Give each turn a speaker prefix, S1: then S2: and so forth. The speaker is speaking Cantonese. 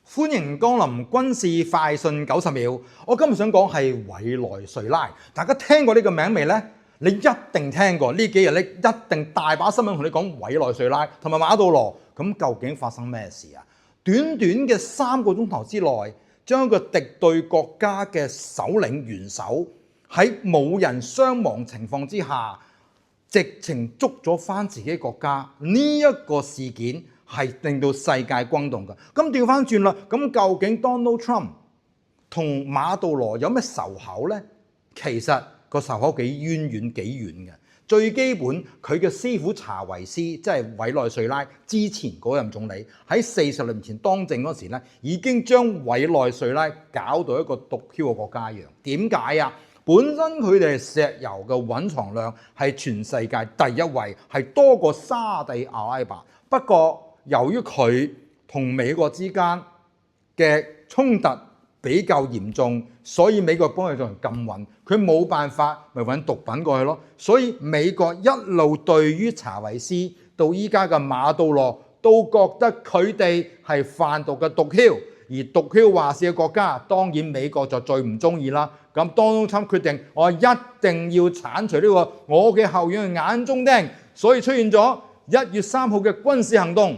S1: 歡迎光臨軍事快訊90秒。我今日想講係委內瑞拉，大家聽過呢個名未呢？你一定聽過，呢幾日你一定大把新聞同你講委內瑞拉同埋馬杜羅。咁究竟發生咩事啊？短短嘅3個鐘頭之內，將一個敵對國家嘅首領元首喺冇人傷亡情況之下，直情捉咗返自己國家。呢一個事件係令到世界轟動㗎。咁調返轉啦，咁究竟 Donald Trump 同馬杜羅有咩仇口呢？其實個仇口幾淵遠幾遠嘅。最基本，佢嘅師傅查維斯，即係委內瑞拉之前嗰任總理，喺40年前當政嗰時咧，已經將委內瑞拉搞到一個毒梟嘅國家一樣。點解啊？本身佢哋石油嘅蘊藏量係全世界第一位，係多過沙地阿拉伯。不過由於佢同美國之間嘅衝突比較嚴重，所以美國幫佢進行禁運，佢冇辦法咪揾毒品過去咯。所以美國一路對於查維斯到依家嘅馬杜羅都覺得佢哋係販毒嘅毒梟，而毒梟話事嘅國家，當然美國就最唔中意啦。咁 Donald Trump 決定我一定要剷除呢個我嘅後院嘅眼中釘，所以出現咗1月3號嘅軍事行動。